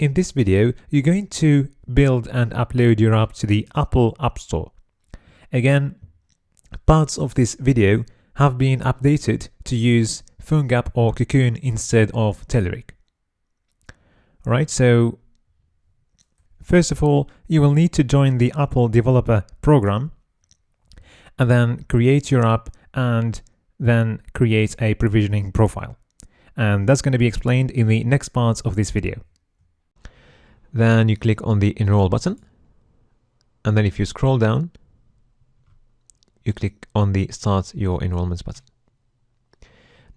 In this video, you're going to build and upload your app to the Apple App Store. Again, parts of this video have been updated to use PhoneGap or Cocoon instead of Telerik. Alright, so first of all, you will need to join the Apple Developer Program and then create your app and then create a provisioning profile. And that's going to be explained in the next parts of this video. Then you click on the Enroll button. And then if you scroll down, you click on the Start Your Enrollments button.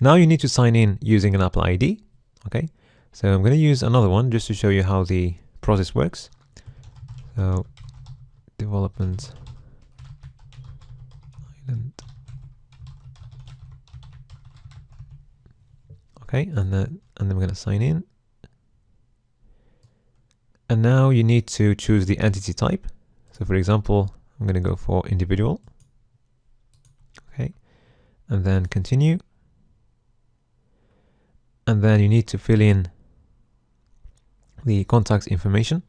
Now you need to sign in using an Apple ID. Okay, so I'm going to use another one just to show you how the process works. So, Development Island. Okay, and then we're going to sign in. And now you need to choose the entity type. So for example, I'm going to go for individual. Okay, and then continue. And then you need to fill in the contact information.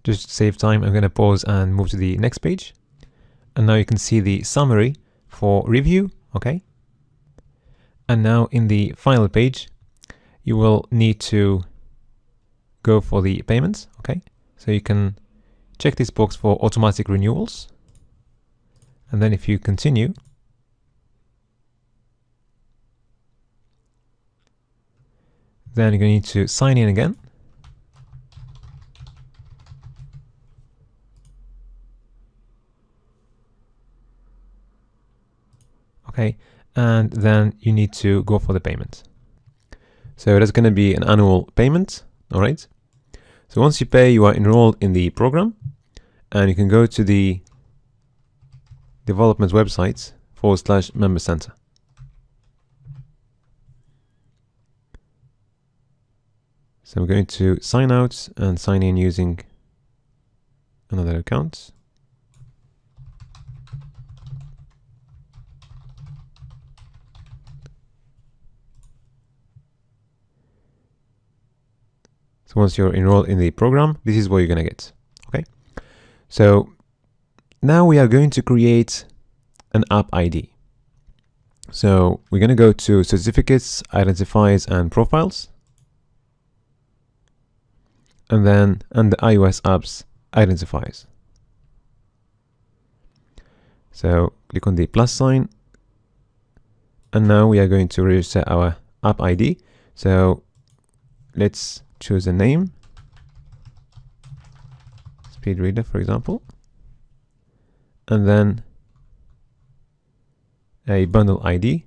Just to save time, I'm going to pause and move to the next page. And now you can see the summary for review. Okay. And now in the final page, you will need to go for the payments. Okay. So you can check this box for automatic renewals. And then if you continue, then you're going to need to sign in again. Okay, and then you need to go for the payment. So that's going to be an annual payment. All right. So once you pay, you are enrolled in the program, and you can go to the development website /member center. So I'm going to sign out and sign in using another account. So once you're enrolled in the program, this is what you're going to get. Okay. So now we are going to create an app ID. So we're going to go to certificates, identifiers, and profiles. And then under iOS apps, identifiers. So click on the plus sign. And now we are going to register our app ID. So let's choose a name. Speedreader, for example. And then a bundle ID.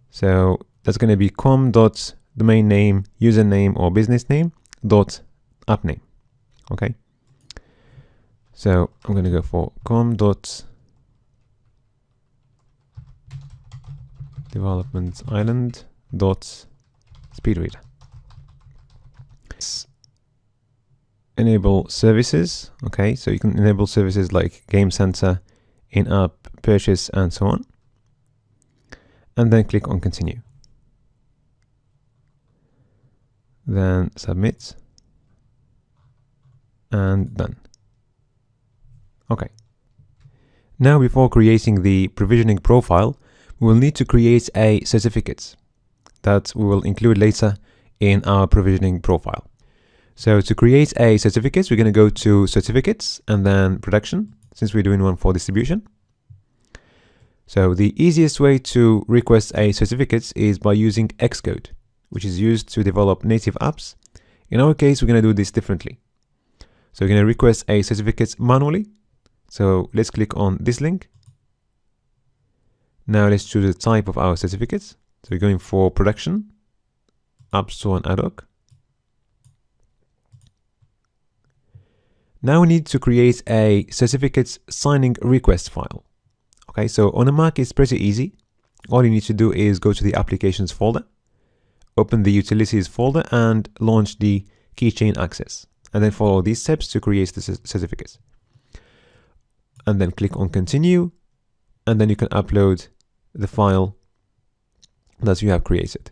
So that's going to be com.domain name, username, or business name .app name. Okay. So I'm going to go for com.developmentisland.speedreader. Enable services. Okay, so you can enable services like Game Center, in-app purchase, and so on. And then click on continue. Then submit. And done. Okay. Now before creating the provisioning profile, we will need to create a certificate that we will include later in our provisioning profile. So to create a certificate, we're going to go to certificates and then production, since we're doing one for distribution. So the easiest way to request a certificate is by using Xcode, which is used to develop native apps. In our case, we're going to do this differently. So we're going to request a certificate manually. So let's click on this link. Now let's choose the type of our certificate. So we're going for production, App Store, and ad hoc. Now we need to create a certificate signing request file. Okay, so on a Mac, it's pretty easy. All you need to do is go to the applications folder, open the utilities folder, and launch the keychain access. And then follow these steps to create the certificate. And then click on continue. And then you can upload the file that you have created.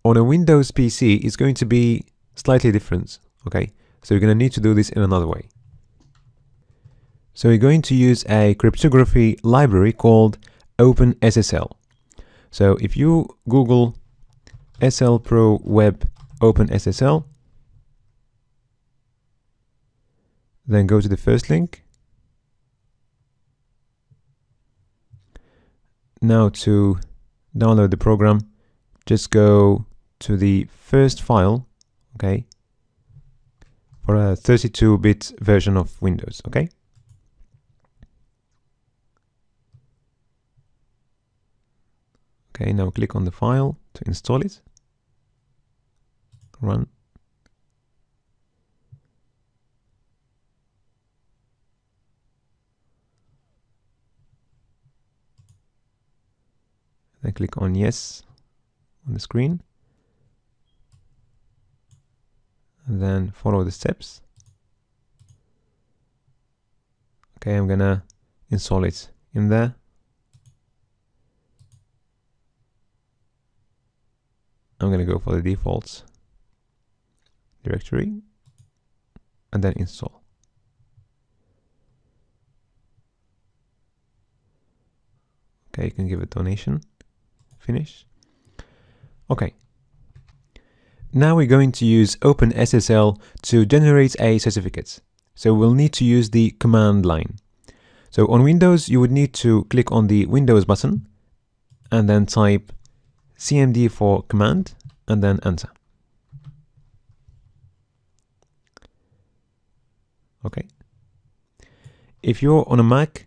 On a Windows PC, it's going to be slightly different, okay? So you're going to need to do this in another way. So you're going to use a cryptography library called OpenSSL. So if you Google SL Pro Web OpenSSL, then go to the first link. Now to download the program, just go to the first file, okay, for a 32-bit version of Windows, okay? Okay, now click on the file to install it. Run. Then click on yes on the screen. And then follow the steps. Okay, I'm gonna install it in there. I'm gonna go for the default directory and then install. Okay, you can give a donation. Finish. Okay. Now we're going to use OpenSSL to generate a certificate. So we'll need to use the command line. So on Windows, you would need to click on the Windows button and then type CMD for command and then enter. Okay. If you're on a Mac,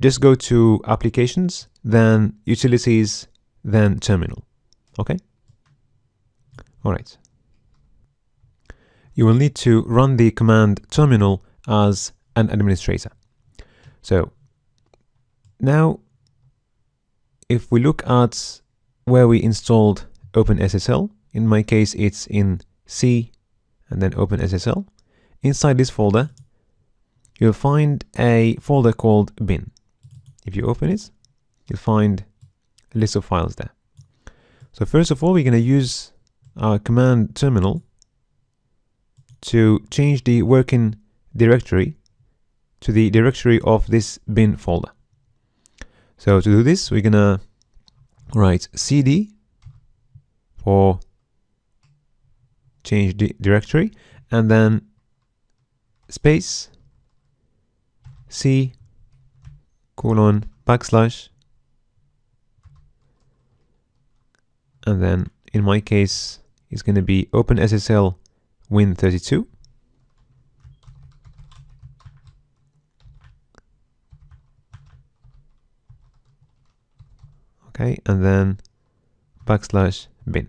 just go to applications, then utilities, then terminal. Okay. All right. You will need to run the command terminal as an administrator. So now if we look at where we installed OpenSSL, in my case it's in C and then OpenSSL. Inside this folder, you'll find a folder called bin. If you open it, you'll find a list of files there. So first of all, we're going to use our command terminal to change the working directory to the directory of this bin folder. So to do this, we're going to write cd for change the directory and then space c : / and then in my case it's going to be OpenSSL Win32. Okay, and then /bin.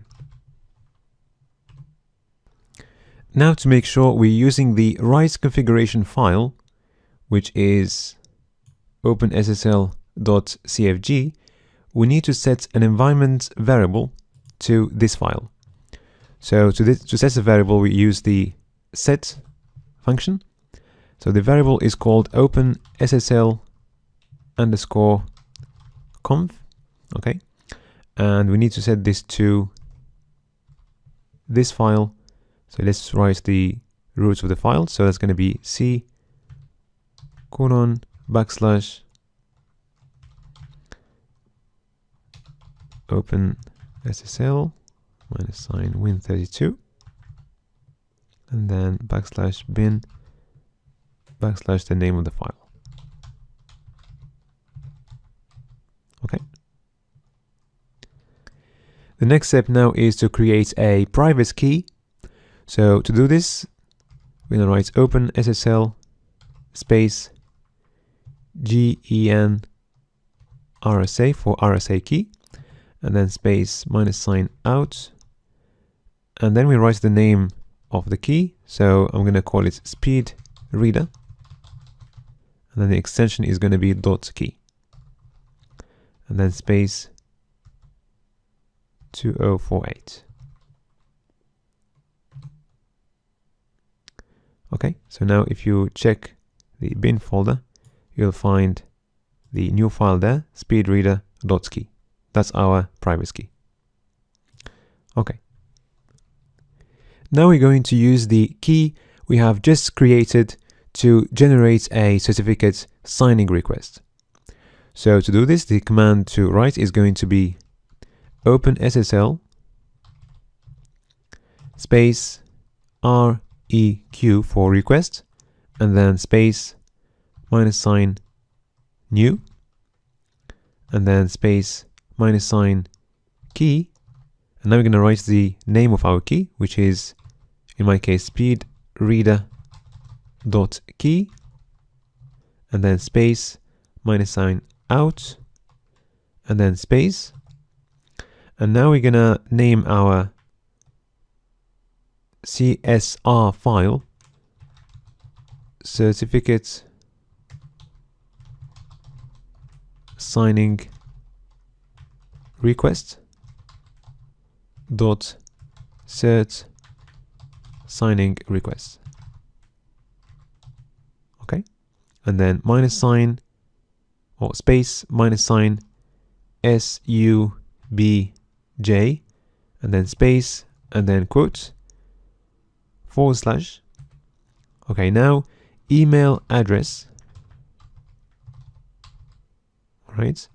Now to make sure we're using the right configuration file, which is OpenSSL.cfg, we need to set an environment variable to this file. So to set a variable, we use the set function. So the variable is called OpenSSL_conf. Okay, and we need to set this to this file. So let's write the roots of the file. So that's going to be c : OpenSSL -win32 and then /bin / the name of the file. Okay. The next step now is to create a private key. So to do this, we're going to write OpenSSL space GEN RSA for RSA key, and then space -out, and then we write the name of the key. So I'm going to call it speed reader, and then the extension is going to be .key, and then space 2048. Okay, so now if you check the bin folder, you'll find the new file there, speedreader.key. That's our private key. Okay. Now we're going to use the key we have just created to generate a certificate signing request. So to do this, the command to write is going to be OpenSSL space REQ for request, and then space -sign new, and then space -sign key. And now we're going to write the name of our key, which is, in my case, speedreader.key, and then space -sign out, and then space. And now we're going to name our CSR file certificate signing request dot cert signing request. Okay, and then -sign or space -sign SUBJ, and then space, and then quote /. Okay, now email address, right,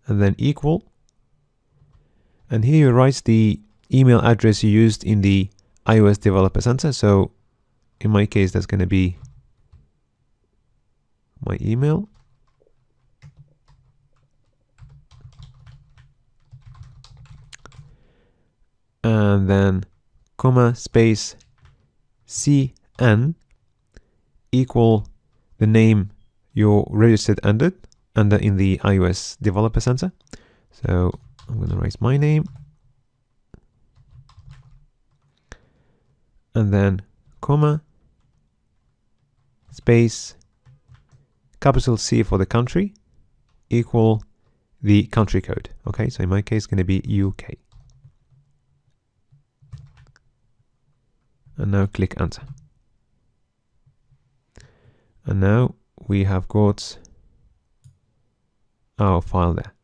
and then equal, and here you write the email address you used in the iOS Developer Center. So in my case, that's going to be my email. And then comma space CN equal the name you're registered under in the iOS Developer Center. So I'm going to write my name, and then comma space capital C for the country equal the country code. Okay, so in my case, it's going to be UK. And now click enter. And now we have got our file there.